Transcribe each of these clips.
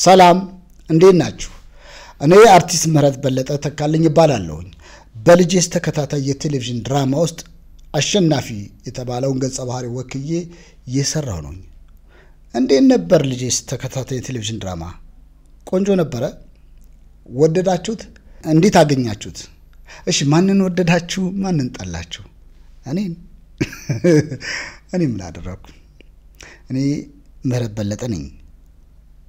ሰላም እንዴት ናችሁ? እኔ አርቲስት ምህረት በለጠ ተካልኝ ይባላለሁ። በልጄስ ተከታታይ የቴሌቪዥን ድራማ ውስጥ አሸናፊ የተባለውን ገጸ ባህሪ ወክዬ እየሰራሁ ነው። እንዴት ነበር ልጄስ ተከታታይ የቴሌቪዥን ድራማ? ቆንጆ ነበረ? ወደዳችሁት? እንዴት አገኛችሁት? እሺ ማንን ወደዳችሁ? ማንን ጠላችሁ? እኔ ምን አደረኩ? እኔ ምህረት በለጠ ነኝ።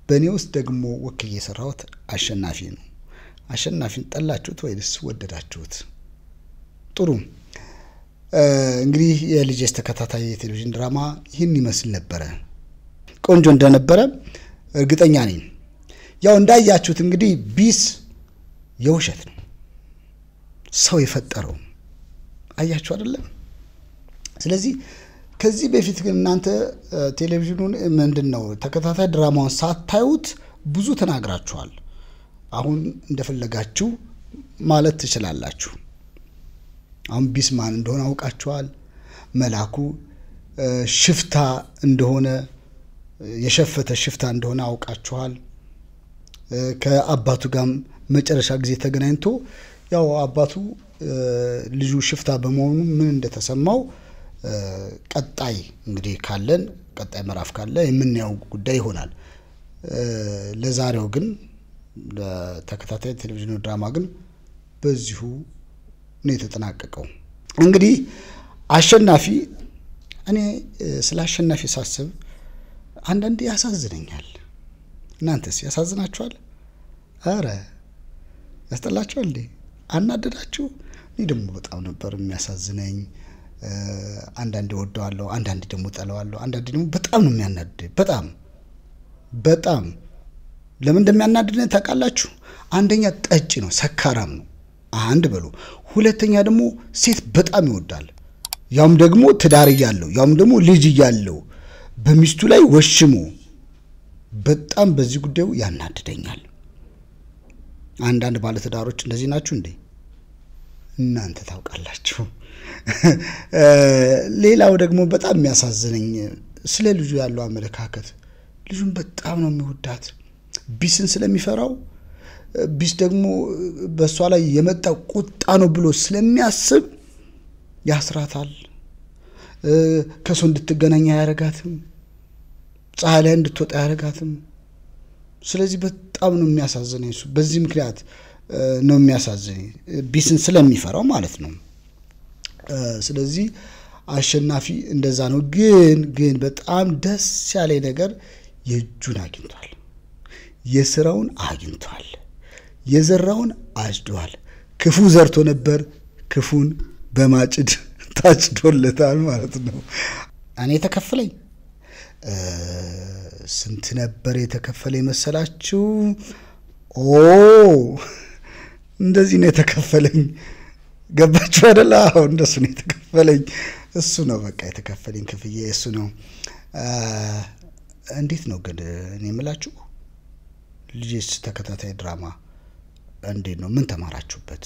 በእኔ ውስጥ ደግሞ ወክዬ የሰራሁት አሸናፊ ነው። አሸናፊን ጠላችሁት ወይስ ወደዳችሁት? ጥሩ። እንግዲህ የልጄስ ተከታታይ የቴሌቪዥን ድራማ ይህን ይመስል ነበረ። ቆንጆ እንደነበረ እርግጠኛ ነኝ። ያው እንዳያችሁት እንግዲህ ቢስ የውሸት ነው፣ ሰው የፈጠረው አያችሁ አይደለ? ስለዚህ ከዚህ በፊት ግን እናንተ ቴሌቪዥኑን ምንድነው ተከታታይ ድራማውን ሳታዩት ብዙ ተናግራችኋል። አሁን እንደፈለጋችሁ ማለት ትችላላችሁ። አሁን ቢስማን እንደሆነ አውቃችኋል። መላኩ ሽፍታ እንደሆነ የሸፈተ ሽፍታ እንደሆነ አውቃችኋል። ከአባቱ ጋር መጨረሻ ጊዜ ተገናኝቶ ያው አባቱ ልጁ ሽፍታ በመሆኑ ምን እንደተሰማው ቀጣይ እንግዲህ ካለን ቀጣይ ምዕራፍ ካለ የምንያው ጉዳይ ይሆናል። ለዛሬው ግን ለተከታታይ ቴሌቪዥን ድራማ ግን በዚሁ ነው የተጠናቀቀው። እንግዲህ አሸናፊ እኔ ስለ አሸናፊ ሳስብ አንዳንዴ ያሳዝነኛል። እናንተስ ያሳዝናችኋል? አረ ያስጠላችኋል እንዴ? አናደዳችሁ? እኔ ደግሞ በጣም ነበር የሚያሳዝነኝ። አንዳንዴ ወደዋለሁ፣ አንዳንዴ ደግሞ ጠላዋለሁ፣ አንዳንዴ ደግሞ በጣም ነው የሚያናድደኝ። በጣም ለምን እንደሚያናድደኝ ታውቃላችሁ? አንደኛ ጠጪ ነው፣ ሰካራም ነው። አንድ በሉ። ሁለተኛ ደግሞ ሴት በጣም ይወዳል። ያውም ደግሞ ትዳር ያለው፣ ያውም ደግሞ ልጅ ያለው በሚስቱ ላይ ወሽሞ በጣም በዚህ ጉዳዩ ያናድደኛል። አንዳንድ ባለ ትዳሮች እንደዚህ ናችሁ እንዴ? እናንተ ታውቃላችሁ። ሌላው ደግሞ በጣም የሚያሳዝነኝ ስለ ልጁ ያለው አመለካከት። ልጁን በጣም ነው የሚወዳት። ቢስን ስለሚፈራው ቢስ ደግሞ በሷ ላይ የመጣ ቁጣ ነው ብሎ ስለሚያስብ ያስራታል። ከሱ እንድትገናኝ ያረጋትም፣ ፀሐይ ላይ እንድትወጣ ያረጋትም። ስለዚህ በጣም ነው የሚያሳዝነኝ እሱ። በዚህ ምክንያት ነው የሚያሳዝነኝ፣ ቢስን ስለሚፈራው ማለት ነው። ስለዚህ አሸናፊ እንደዛ ነው። ግን በጣም ደስ ያለ ነገር የእጁን አግኝቷል፣ የሥራውን አግኝቷል፣ የዘራውን አጭዷል። ክፉ ዘርቶ ነበር፣ ክፉን በማጭድ ታጭዶለታል ማለት ነው። እኔ ተከፈለኝ ስንት ነበር የተከፈለኝ መሰላችሁ? እንደዚህ ነው የተከፈለኝ። ገባችሁ አይደል? አዎ እንደሱ ነው የተከፈለኝ። እሱ ነው በቃ የተከፈለኝ ክፍዬ እሱ ነው። እንዴት ነው ግን እኔ የምላችሁ ልጄስ ተከታታይ ድራማ እንዴት ነው? ምን ተማራችሁበት?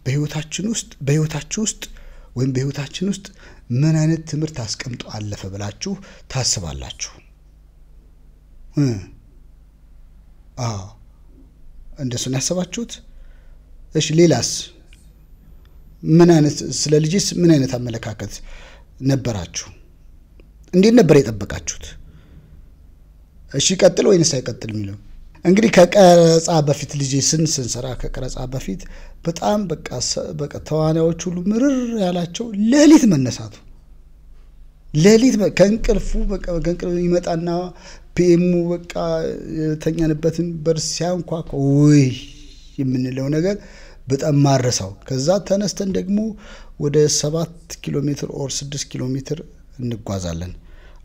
በህይወታችሁ ውስጥ ወይም በህይወታችን ውስጥ ምን አይነት ትምህርት አስቀምጦ አለፈ ብላችሁ ታስባላችሁ? እንደሱ ነው ያሰባችሁት? እሺ ሌላስ ምን አይነት ስለ ልጄስ ምን አይነት አመለካከት ነበራችሁ? እንዴት ነበር የጠበቃችሁት? እሺ ቀጥል ወይንስ አይቀጥል የሚለው እንግዲህ ከቀረጻ በፊት ልጄስን ስንሰራ ከቀረጻ በፊት በጣም በቃ ተዋናዮች ሁሉ ምርር ያላቸው ሌሊት መነሳቱ፣ ሌሊት ከእንቅልፉ ከእንቅልፉ ይመጣና ፒኤሙ በቃ ተኛንበትን በር ሲያንኳኳ ወይ የምንለው ነገር በጣም ማረሳው። ከዛ ተነስተን ደግሞ ወደ 7 ኪሎ ሜትር ኦር 6 ኪሎ ሜትር እንጓዛለን።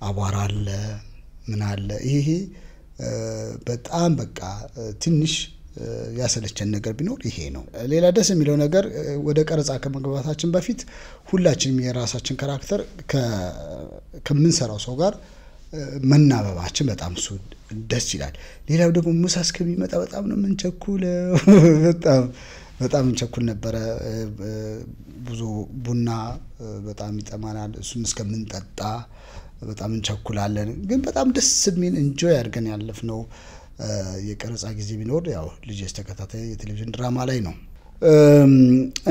አቧራ አለ ምን አለ። ይሄ በጣም በቃ ትንሽ ያሰለቸን ነገር ቢኖር ይሄ ነው። ሌላ ደስ የሚለው ነገር ወደ ቀረጻ ከመግባታችን በፊት ሁላችንም የራሳችን ካራክተር ከምንሰራው ሰው ጋር መናበባችን በጣም እሱ ደስ ይላል። ሌላው ደግሞ ምሳ እስከሚመጣ በጣም ነው የምንቸኩለው። በጣም በጣም እንቸኩል ነበረ ብዙ ቡና በጣም ይጠማናል እሱን እስከምንጠጣ በጣም እንቸኩላለን ግን በጣም ደስ የሚል ኢንጆይ አድርገን ያለፍነው የቀረጻ ጊዜ ቢኖር ያው ልጅስ ተከታታይ የቴሌቪዥን ድራማ ላይ ነው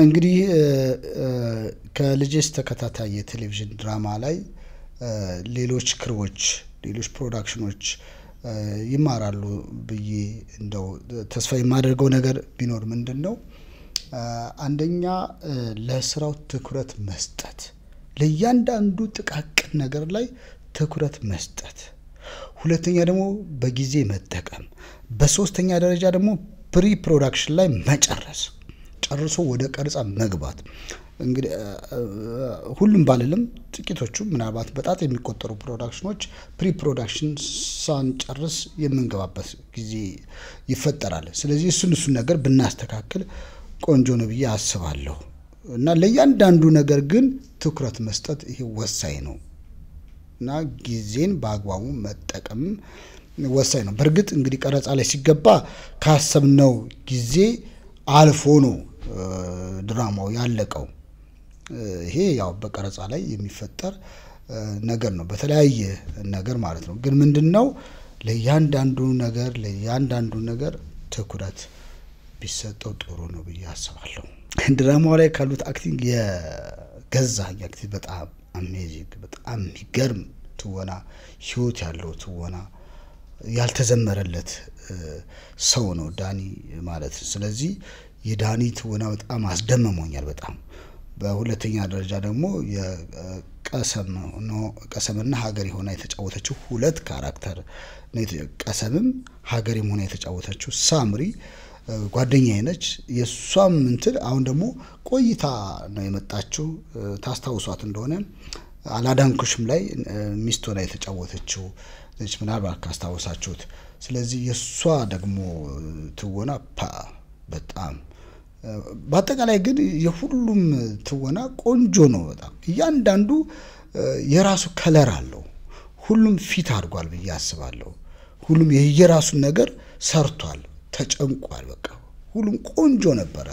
እንግዲህ ከልጅስ ተከታታይ የቴሌቪዥን ድራማ ላይ ሌሎች ክሮች ሌሎች ፕሮዳክሽኖች ይማራሉ ብዬ እንደው ተስፋ የማደርገው ነገር ቢኖር ምንድነው አንደኛ ለስራው ትኩረት መስጠት ለእያንዳንዱ ጥቃቅን ነገር ላይ ትኩረት መስጠት ሁለተኛ ደግሞ በጊዜ መጠቀም በሶስተኛ ደረጃ ደግሞ ፕሪ ፕሮዳክሽን ላይ መጨረስ ጨርሶ ወደ ቀረጻ መግባት እንግዲህ ሁሉም ባለለም ጥቂቶቹ ምናልባት በጣት የሚቆጠሩ ፕሮዳክሽኖች ፕሪ ፕሮዳክሽን ሳንጨርስ የምንገባበት ጊዜ ይፈጠራል ስለዚህ እሱን ነገር ብናስተካክል ቆንጆ ነው ብዬ አስባለሁ እና ለእያንዳንዱ ነገር ግን ትኩረት መስጠት ይሄ ወሳኝ ነው እና ጊዜን በአግባቡ መጠቀም ወሳኝ ነው በርግጥ እንግዲህ ቀረጻ ላይ ሲገባ ካሰብነው ጊዜ አልፎ ነው ድራማው ያለቀው ይሄ ያው በቀረጻ ላይ የሚፈጠር ነገር ነው በተለያየ ነገር ማለት ነው ግን ምንድነው ለእያንዳንዱ ነገር ትኩረት ቢሰጠው ጥሩ ነው ብዬ አስባለሁ ድራማው ላይ ካሉት አክቲንግ የገዛኝ አክቲንግ በጣም አሜዚንግ በጣም የሚገርም ትወና ህይወት ያለው ትወና ያልተዘመረለት ሰው ነው ዳኒ ማለት ስለዚህ የዳኒ ትወና በጣም አስደምሞኛል በጣም በሁለተኛ ደረጃ ደግሞ ቀሰምና ሀገር ሆና የተጫወተችው ሁለት ካራክተር ቀሰምም ሀገርም ሆና የተጫወተችው ሳምሪ ጓደኛዬ ነች የሷም እንትን አሁን ደግሞ ቆይታ ነው የመጣችው ታስታውሷት እንደሆነ አላዳንኩሽም ላይ ሚስት ሆና የተጫወተችው ነች ምናልባት ካስታወሳችሁት ስለዚህ የሷ ደግሞ ትወና በጣም በአጠቃላይ ግን የሁሉም ትወና ቆንጆ ነው በጣም እያንዳንዱ የራሱ ከለር አለው ሁሉም ፊት አድርጓል ብዬ አስባለሁ ሁሉም የየራሱን ነገር ሰርቷል ተጨንቋል በቃ ሁሉም ቆንጆ ነበር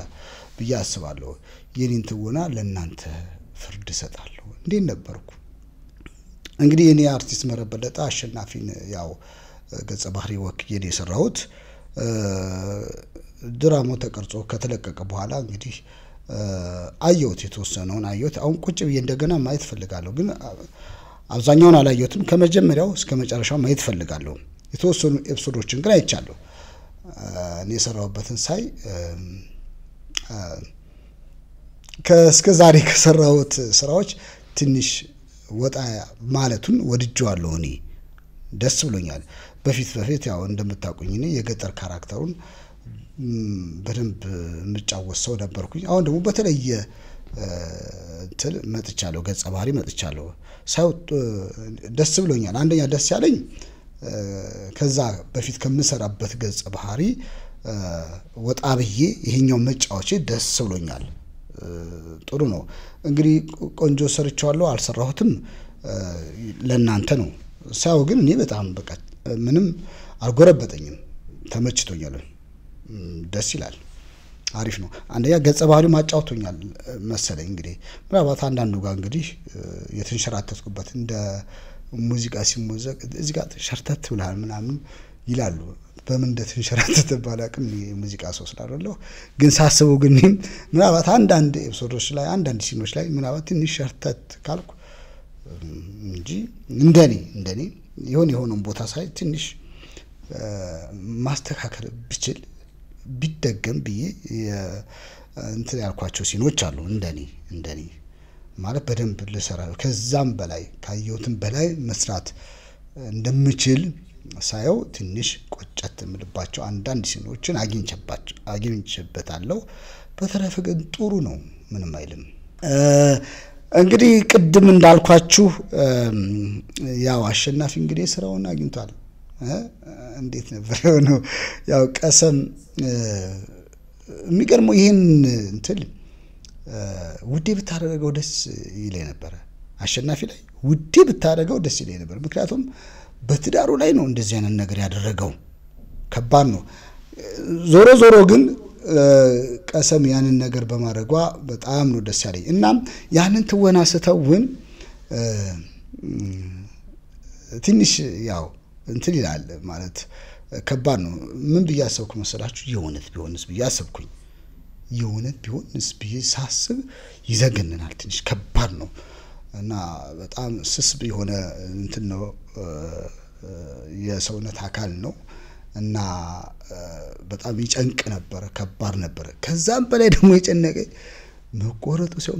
ብዬ አስባለሁ የኔን ትወና ለእናንተ ፍርድ ሰጣለሁ እንዴት ነበርኩ እንግዲህ እኔ አርቲስት መረበለጣ አሸናፊን ያው ገጸ ባህሪ ወክዬ ነው የሰራሁት ድራማው ተቀርጾ ከተለቀቀ በኋላ እንግዲህ አየሁት የተወሰነውን አየሁት አሁን ቁጭ ብዬ እንደገና ማየት ፈልጋለሁ ግን አብዛኛውን አላየሁትም ከመጀመሪያው እስከ መጨረሻው ማየት ፈልጋለሁ የተወሰኑ ኤፒሶዶችን ግን አይቻለሁ እኔ ሰራውበትን ሳይ ከእስከ ዛሬ ከሰራሁት ስራዎች ትንሽ ወጣ ማለቱን ወድጄዋለሁ እኔ ደስ ብሎኛል በፊት ያው እንደምታውቁኝ እኔ የገጠር ካራክተሩን በደንብ ምጫወሰው ነበርኩኝ አሁን ደግሞ በተለየ እንትን መጥቻለሁ ገጸ ባህሪ መጥቻለሁ ሳው ደስ ብሎኛል አንደኛ ደስ ያለኝ ከዛ በፊት ከምሰራበት ገጸ ባህሪ ወጣ ብዬ ይሄኛው መጫወቼ ደስ ብሎኛል ጥሩ ነው እንግዲህ ቆንጆ ሰርቻለሁ አልሰራሁትም ለእናንተ ነው ሳው ግን እኔ በጣም በቃ ምንም አልጎረበጠኝም ተመችቶኛል ደስ ይላል አሪፍ ነው አንደኛ ገጸ ባህሪው ማጫውቶኛል መሰለኝ እንግዲህ ምናልባት አንዳንዱ ጋር እንግዲህ የተንሸራተትኩበት እንደ ሙዚቃ ሲሞዘቅ እዚህ ጋር ሸርተት ብላል ምናምን ይላሉ በምን እንደተንሸራተተ ባላቅም ሙዚቃ ሰው ስላልለው ግን ሳስበው ግን ምናልባት አንዳንድ ኤፒሶዶች ላይ አንዳንድ ሲኖች ላይ ምናልባት ትንሽ ሸርተት ካልኩ እንጂ እንደኔ የሆነውን ቦታ ሳይ ትንሽ ማስተካከል ብችል ቢደገም ብዬ እንትን ያልኳቸው ሲኖች አሉ እንደኔ ማለት በደንብ ልሰራ ከዛም በላይ ካየሁትም በላይ መስራት እንደምችል ሳየው ትንሽ ቆጨት ምልባቸው አንዳንድ ሲኖችን አግኝቼበታለሁ በተረፈ ግን ጥሩ ነው ምንም አይልም እንግዲህ ቅድም እንዳልኳችሁ ያው አሸናፊ እንግዲህ ስራውን አግኝቷል እንዴት ነበር ነው ያው ቀሰም የሚገርመው ይሄን እንትን ውዴ ብታረጋው ደስ ይለኝ ነበር አሸናፊ ላይ ውዴ ብታረጋው ደስ ይለኝ ነበር ምክንያቱም በትዳሩ ላይ ነው እንደዚህ አይነት ነገር ያደረገው ከባድ ነው ዞሮ ግን ቀሰም ያንን ነገር በማድረጓ በጣም ነው ደስ ያለኝ እናም ያንን ትወና ስተውን ትንሽ ያው እንትን ይላል ማለት ከባድ ነው ምን ብያሰብኩ መሰላችሁ የውነት ቢሆንስ ብያሰብኩኝ የውነት ቢሆንስ ሳስብ ይዘገንናል ትንሽ ከባድ ነው እና በጣም ስስብ የሆነ እንትን ነው የሰውነት አካል ነው እና በጣም ይጨንቅ ነበር ከባድ ነበር ከዛም በላይ ደግሞ የጨነቀኝ መቆረጡ ሰው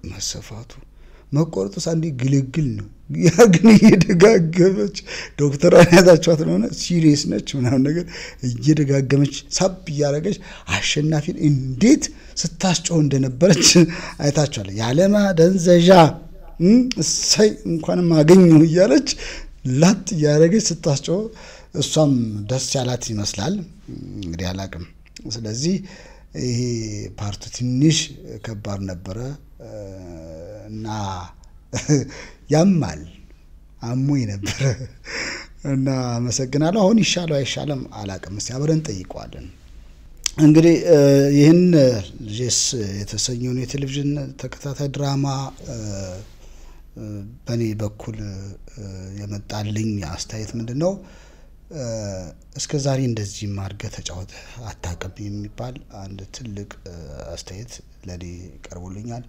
መሰፋቱ መቆረጡ ሳንዲ ግልግል ነው ያ ግን እየደጋገመች ዶክተር አያዛቻት ነው ሲሪየስ ነች ምናምን ነገር እየደጋገመች ሳብ ያረጋች አሸናፊን እንዴት ስታስጮህ እንደነበረች አይታችኋል ያለማ ደንዘዣ እሰይ እንኳን ማገኘው ይያለች ላት ያረጋች ስታስጮህ እሷም ደስ ያላት ይመስላል እንግዲህ አላቅም ስለዚህ ይሄ ፓርቱ ትንሽ ከባድ ነበር እና ያማል አሞይ ነበር እና መሰግናለሁ አሁን ይሻለው አይሻለም አላቅም ሲያበረን ጠይቀዋለን እንግዲህ ይሄን ጄስ የተሰኘው የቴሌቪዥን ተከታታይ ድራማ በኔ በኩል የመጣልኝ አስተያየት ምንድነው እስከ ዛሬ እንደዚህ ማርገ ተጫወተ አታቀብ የሚባል አንድ ትልቅ አስተያየት ለኔ ቀርቦልኛል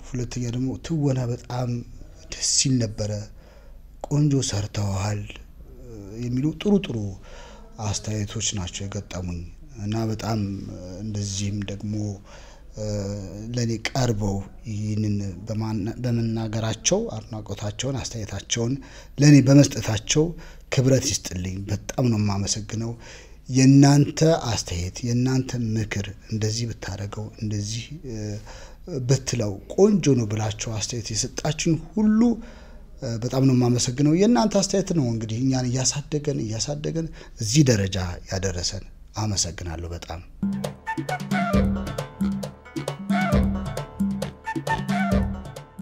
ሁለተኛ ደግሞ ትወና በጣም ደስ ይል ነበር ቆንጆ ሰርተዋል የሚሉ ጥሩ አስተያየቶች ናቸው የገጠሙኝ እና በጣም እንደዚህም ደግሞ ለኔ ቀርበው ይህንን በመናገራቸው አድናቆታቸውን አስተያየታቸውን ለኔ በመስጠታቸው ክብረት ይስጥልኝ በጣም ነው ማመሰግነው የናንተ አስተያየት የናንተ ምክር እንደዚህ ብታረገው እንደዚህ በትለው ቆንጆ ነው ብላችሁ አስተያየት የሰጣችሁኝ ሁሉ በጣም ነው ማመሰግነው የናንተ አስተያየት ነው እንግዲህ እኛን ያሳደገን እዚህ ደረጃ ያደረሰን አመሰግናለሁ በጣም